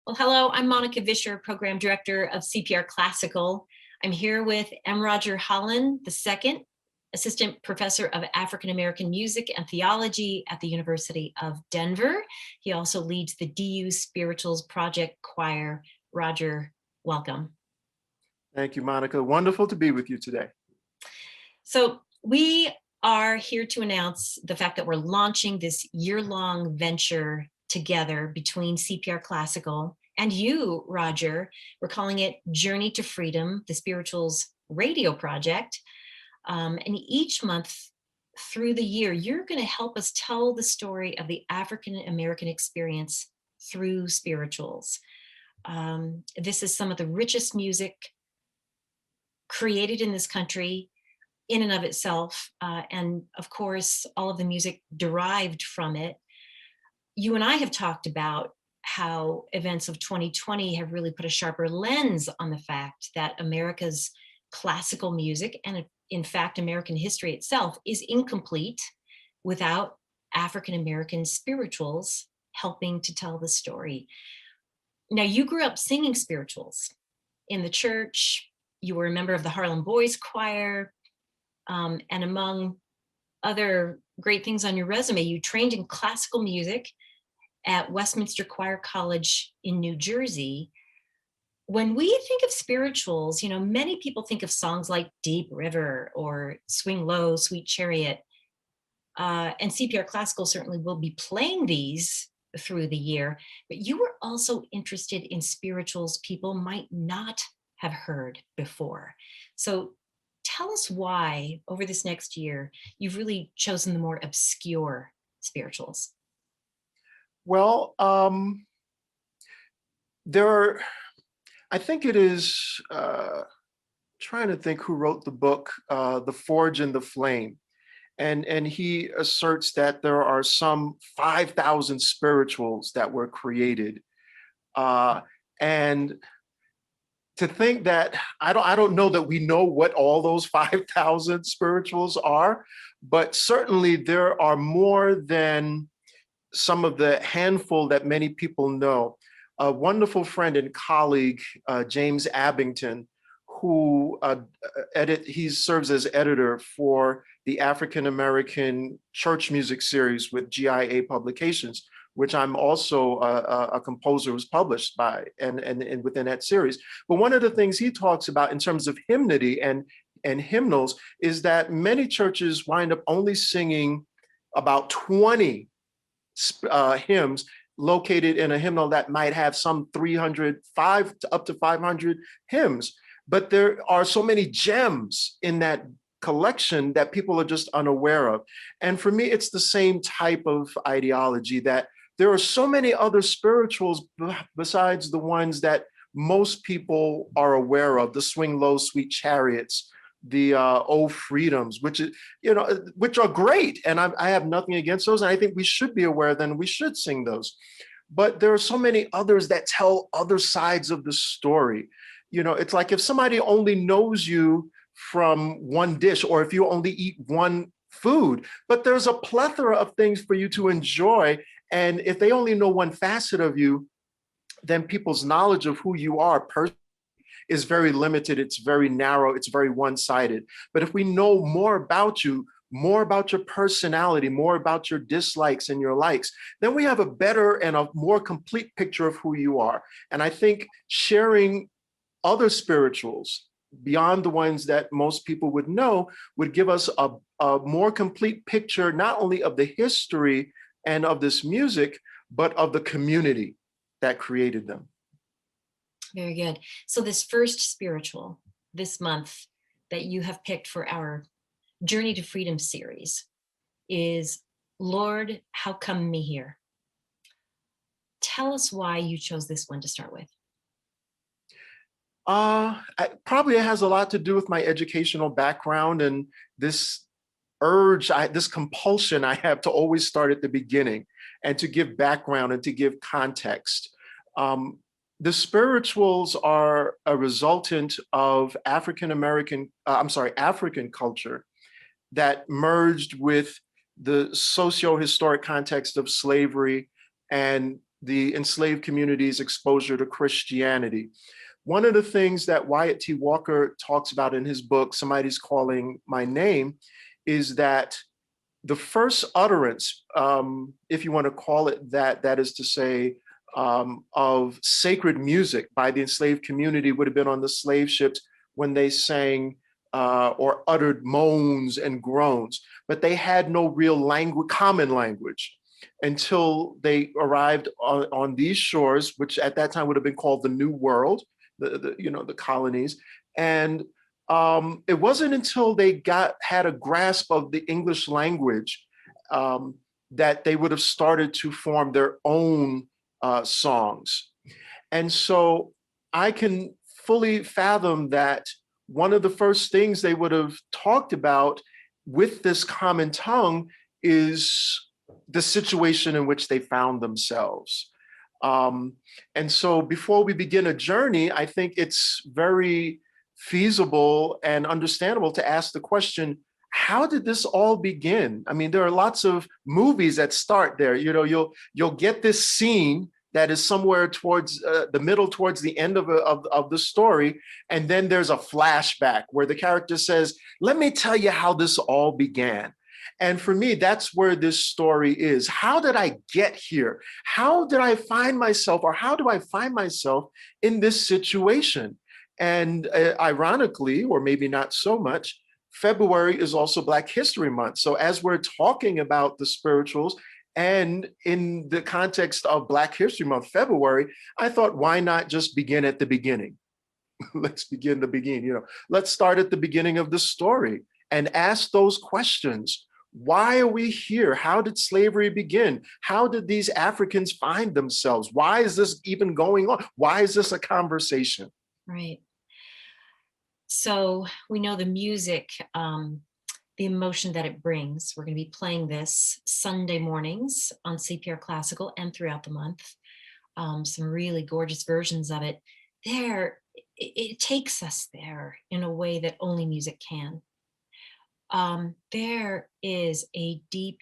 Well, hello, I'm Monica Vischer, Program Director of CPR Classical. I'm here with M. Roger Holland II, Assistant Professor of African American Music and Theology at the University of Denver. He also leads the DU Spirituals Project Choir. Roger, welcome. Thank you, Monica. Wonderful to be with you today. So we are here to announce the fact that we're launching this year-long venture together between CPR Classical and you, Roger. We're calling it Journey to Freedom, the Spirituals Radio Project. And each month through the year, you're going to help us tell the story of the African American experience through spirituals. This is some of the richest music created in this country in and of itself. And of course, all of the music derived from it. You and I have talked about how events of 2020 have really put a sharper lens on the fact that America's classical music, and in fact, American history itself, is incomplete without African American spirituals helping to tell the story. Now, you grew up singing spirituals in the church. You were a member of the Harlem Boys Choir, and among other great things on your resume, you trained in classical music at Westminster Choir College in New Jersey. When we think of spirituals, you know, many people think of songs like Deep River or Swing Low, Sweet Chariot. And CPR Classical certainly will be playing these through the year, but you were also interested in spirituals people might not have heard before. So tell us why, over this next year, you've really chosen the more obscure spirituals. Well, I think it is, trying to think who wrote the book, The Forge and the Flame. And he asserts that there are some 5,000 spirituals that were created. And to think that, I don't know that we know what all those 5,000 spirituals are, but certainly there are more than some of the handful that many people know. A wonderful friend and colleague, James Abington, who he serves as editor for the African American Church Music Series with GIA Publications, which I'm also a composer who's published by and within that series. But one of the things he talks about in terms of hymnody and hymnals is that many churches wind up only singing about 20 hymns located in a hymnal that might have some 305 to up to 500 hymns. But there are so many gems in that collection that people are just unaware of. And for me, it's the same type of ideology, that there are so many other spirituals besides the ones that most people are aware of, the Swing Low, Sweet Chariots, the Oh Freedoms, which are great. And I have nothing against those. And I think we should be aware of them. We should sing those. But there are so many others that tell other sides of the story. You know, it's like if somebody only knows you from one dish, or if you only eat one food, but there's a plethora of things for you to enjoy. And if they only know one facet of you, then people's knowledge of who you are personally is very limited, it's very narrow, it's very one-sided. But if we know more about you, more about your personality, more about your dislikes and your likes, then we have a better and a more complete picture of who you are. And I think sharing other spirituals beyond the ones that most people would know would give us a more complete picture, not only of the history and of this music, but of the community that created them. Very good. So this first spiritual this month that you have picked for our Journey to Freedom series is Lord, How Come Me Here? Tell us why you chose this one to start with. Probably it has a lot to do with my educational background and this urge, this compulsion I have to always start at the beginning and to give background and to give context. The spirituals are a resultant of African culture that merged with the socio-historic context of slavery and the enslaved community's exposure to Christianity. One of the things that Wyatt T. Walker talks about in his book, Somebody's Calling My Name, is that the first utterance, if you want to call it that, that is to say, of sacred music by the enslaved community would have been on the slave ships when they sang or uttered moans and groans, but they had no real language, common language, until they arrived on these shores, which at that time would have been called the New World, the colonies. And it wasn't until they had a grasp of the English language that they would have started to form their own songs. And so I can fully fathom that one of the first things they would have talked about with this common tongue is the situation in which they found themselves. And so before we begin a journey, I think it's very feasible and understandable to ask the question, how did this all begin? I mean, there are lots of movies that start there. You'll get this scene that is somewhere towards the middle, towards the end of the story. And then there's a flashback where the character says, let me tell you how this all began. And for me, that's where this story is. How did I get here? How did I find myself, or how do I find myself in this situation? And ironically, or maybe not so much, February is also Black History Month. So as we're talking about the spirituals, and in the context of Black History Month, February, I thought, why not just begin at the beginning? Let's begin the beginning. Let's start at the beginning of the story and ask those questions. Why are we here? How did slavery begin? How did these Africans find themselves? Why is this even going on? Why is this a conversation? Right. So we know the music, the emotion that it brings. We're going to be playing this Sunday mornings on CPR Classical and throughout the month. Some really gorgeous versions of it. It takes us there in a way that only music can. There is a deep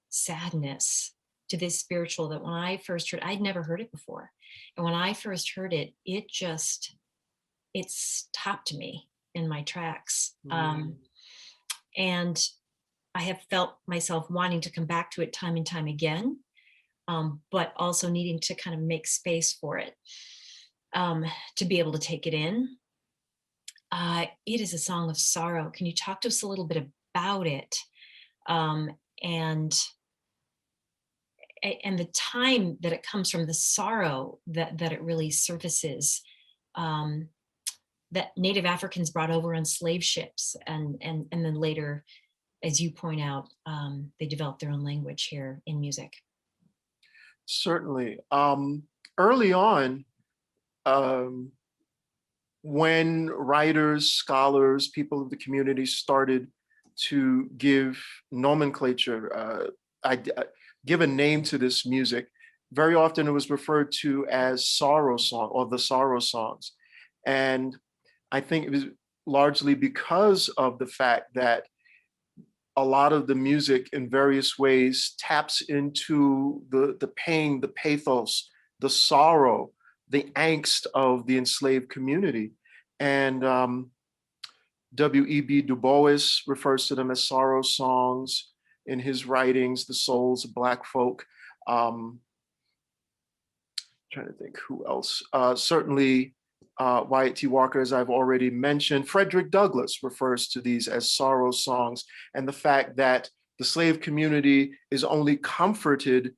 sadness to this spiritual that when I first heard, I'd never heard it before. And when I first heard it, it stopped me in my tracks. And I have felt myself wanting to come back to it time and time again, but also needing to kind of make space for it, to be able to take it in. It is a song of sorrow. Can you talk to us a little bit about it? And the time that it comes from, the sorrow that it really surfaces, that Native Africans brought over on slave ships, and then later, as you point out, they developed their own language here in music. Certainly. Early on, when writers, scholars, people of the community started to give nomenclature, give a name to this music, very often it was referred to as sorrow song or the sorrow songs. And I think it was largely because of the fact that a lot of the music in various ways taps into the pain, the pathos, the sorrow, the angst of the enslaved community. And W.E.B. Du Bois refers to them as sorrow songs in his writings, The Souls of Black Folk. Trying to think who else. Certainly Wyatt T. Walker, as I've already mentioned. Frederick Douglass refers to these as sorrow songs, and the fact that the slave community is only comforted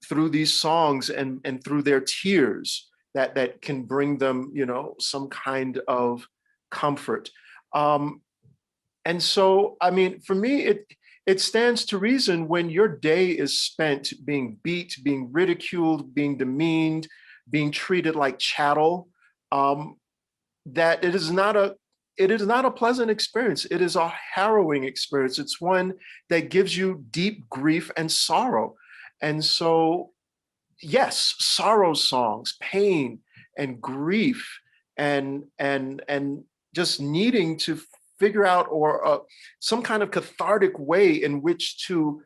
through these songs and through their tears that can bring them, some kind of comfort. And so, I mean, for me, it stands to reason when your day is spent being beat, being ridiculed, being demeaned, being treated like chattel, that it is not a pleasant experience. It is a harrowing experience. It's one that gives you deep grief and sorrow. And so, yes, sorrow songs, pain and grief, and just needing to figure out or some kind of cathartic way in which to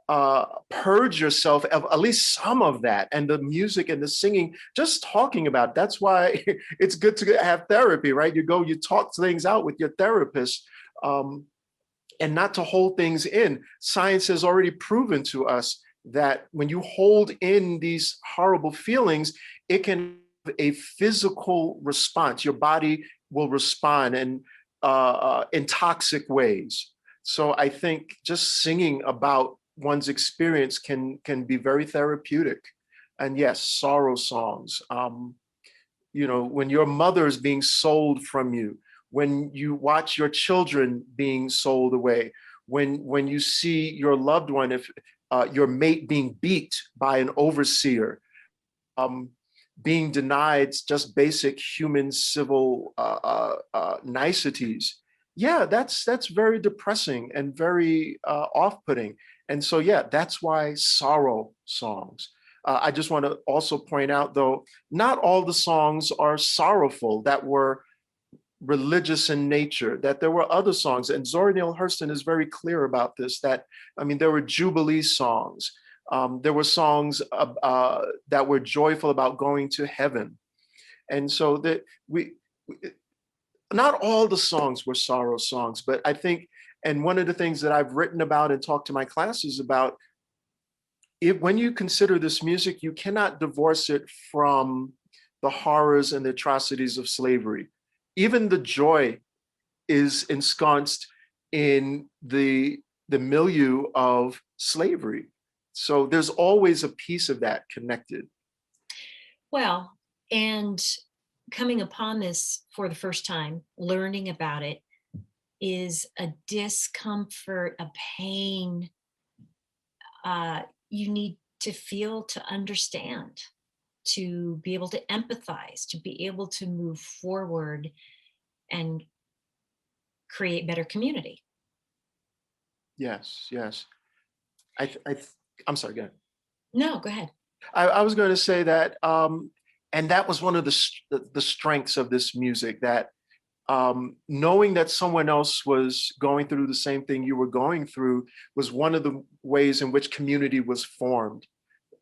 purge yourself of at least some of that, and the music and the singing, just talking about it. That's why it's good to have therapy, right? You talk things out with your therapist, and not to hold things in. Science has already proven to us that when you hold in these horrible feelings, it can have a physical response. Your body will respond in toxic ways. So I think just singing about one's experience can be very therapeutic. And yes, sorrow songs. When your mother is being sold from you, when you watch your children being sold away, when you see your loved one, if your mate being beat by an overseer, being denied just basic human civil niceties. Yeah, that's very depressing and very off-putting. And so, yeah, that's why sorrow songs. I just want to also point out, though, not all the songs are sorrowful that were religious in nature, that there were other songs. And Zora Neale Hurston is very clear about this, that, I mean, there were Jubilee songs. There were songs that were joyful about going to heaven. And so that not all the songs were sorrow songs, but I think, and one of the things that I've written about and talked to my classes about, when you consider this music, you cannot divorce it from the horrors and the atrocities of slavery. Even the joy is ensconced in the milieu of slavery. So there's always a piece of that connected. Well, and coming upon this for the first time, learning about it, is a discomfort, a pain you need to feel, to understand, to be able to empathize, to be able to move forward and create better community. Yes, yes. I'm sorry, go ahead. No, go ahead. I was going to say that, and that was one of the strengths of this music, that knowing that someone else was going through the same thing you were going through was one of the ways in which community was formed.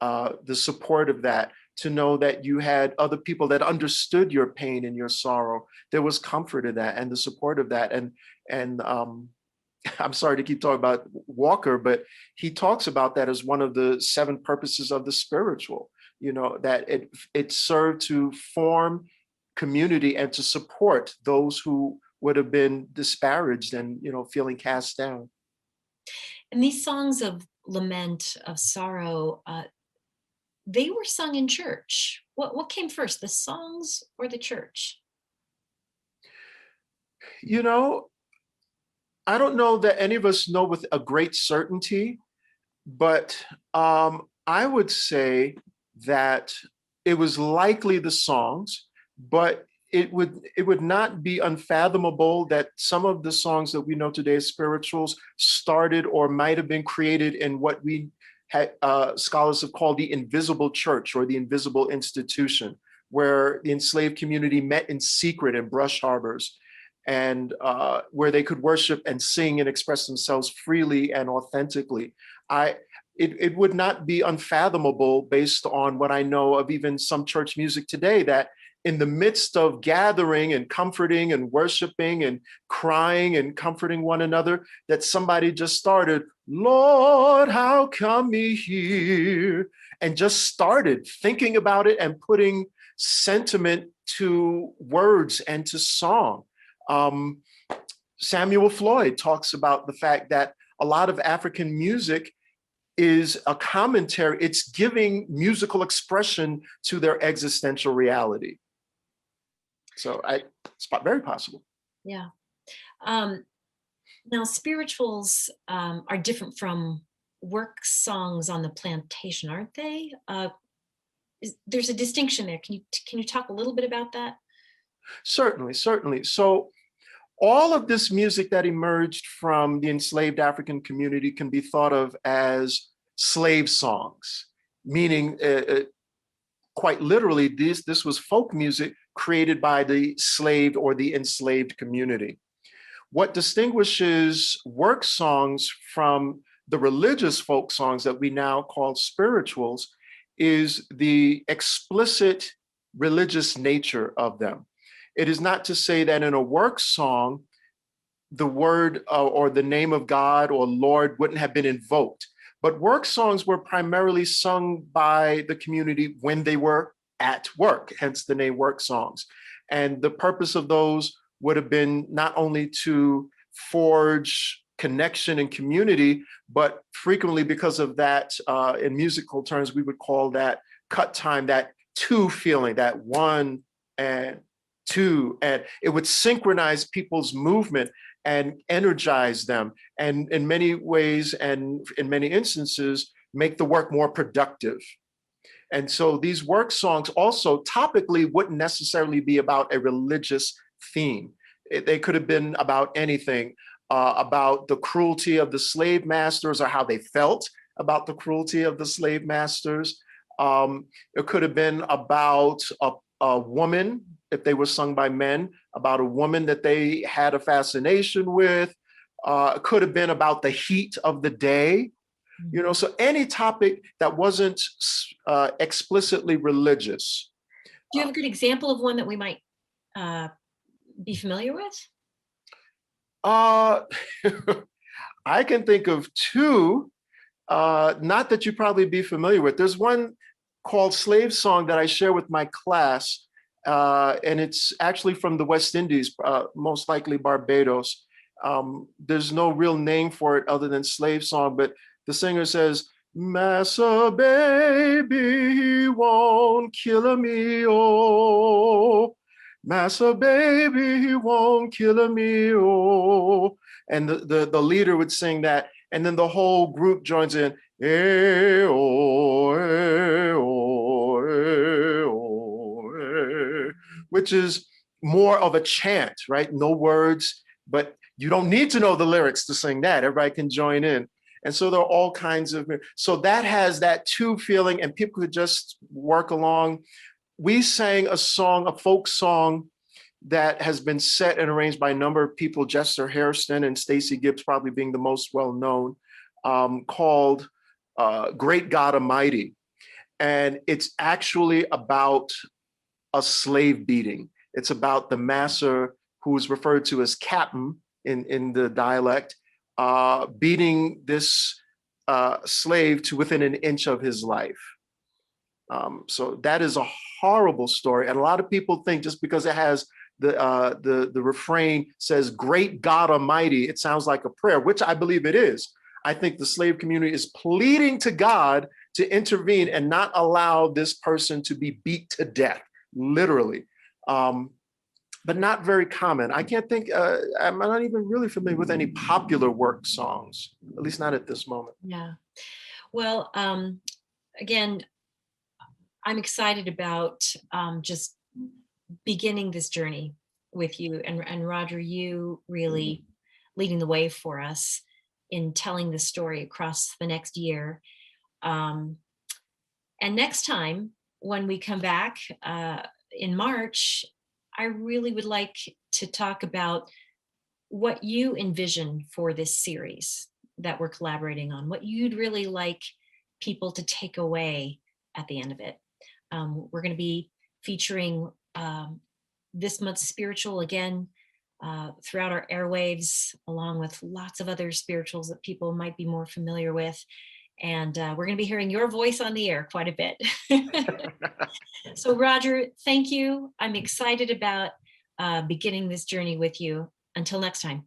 The support of that, to know that you had other people that understood your pain and your sorrow. There was comfort in that and the support of that. And I'm sorry to keep talking about Walker, but he talks about that as one of the 7 purposes of the spiritual, that it served to form community and to support those who would have been disparaged and, feeling cast down. And these songs of lament, of sorrow, they were sung in church. What came first, the songs or the church? I don't know that any of us know with a great certainty, but I would say that it was likely the songs, but it would not be unfathomable that some of the songs that we know today as spirituals started or might have been created in what we scholars have called the invisible church or the invisible institution, where the enslaved community met in secret in brush harbors, and where they could worship and sing and express themselves freely and authentically. It would not be unfathomable, based on what I know of even some church music today, that in the midst of gathering and comforting and worshiping and crying and comforting one another, that somebody just started, "Lord, how come me here?" and just started thinking about it and putting sentiment to words and to song. Samuel Floyd talks about the fact that a lot of African music is a commentary. It's giving musical expression to their existential reality. So it's very possible. Yeah. Now, spirituals are different from work songs on the plantation, aren't they? There's a distinction there. Can you talk a little bit about that? Certainly. So all of this music that emerged from the enslaved African community can be thought of as slave songs, meaning quite literally, this was folk music created by the slaved or the enslaved community. What distinguishes work songs from the religious folk songs that we now call spirituals is the explicit religious nature of them. It is not to say that in a work song, the word or the name of God or Lord wouldn't have been invoked. But work songs were primarily sung by the community when they were at work, hence the name work songs. And the purpose of those would have been not only to forge connection and community, but frequently because of that, in musical terms, we would call that cut time, that two feeling, that one and two, and it would synchronize people's movement and energize them, and in many ways and in many instances, make the work more productive. And so these work songs also topically wouldn't necessarily be about a religious theme. They could have been about anything, about the cruelty of the slave masters or how they felt about the cruelty of the slave masters. It could have been about a woman, if they were sung by men, about a woman that they had a fascination with. It could have been about the heat of the day. You know, so any topic that wasn't explicitly religious. Do you have a good example of one that we might be familiar with? I can think of two, not that you probably be familiar with. There's one called Slave Song that I share with my class, and it's actually from the West Indies, most likely Barbados. There's no real name for it other than Slave Song, but the singer says, "Massa baby, he won't kill me, oh. Massa baby, he won't kill me, oh." And the leader would sing that, and then the whole group joins in, eh, oh, eh, oh, eh, oh, eh, which is more of a chant, right? No words, but you don't need to know the lyrics to sing that. Everybody can join in. And so there are all kinds of, so that has that two feeling, and people could just work along. We sang a song, a folk song that has been set and arranged by a number of people, Jester Hairston and Stacey Gibbs probably being the most well-known, called Great God Almighty. And it's actually about a slave beating. It's about the master, who is referred to as Captain in the dialect, beating this slave to within an inch of his life. So that is a horrible story. And a lot of people think just because it has the refrain says, "Great God Almighty," it sounds like a prayer, which I believe it is. I think the slave community is pleading to God to intervene and not allow this person to be beat to death, literally. But not very common. I can't think, I'm not even really familiar with any popular work songs, at least not at this moment. Yeah. Well, again, I'm excited about just beginning this journey with you, and Roger, you really leading the way for us in telling the story across the next year. And next time when we come back in March, I really would like to talk about what you envision for this series that we're collaborating on, what you'd really like people to take away at the end of it. We're going to be featuring this month's spiritual again throughout our airwaves, along with lots of other spirituals that people might be more familiar with. And we're going to be hearing your voice on the air quite a bit. So Roger, thank you. I'm excited about beginning this journey with you. Until next time.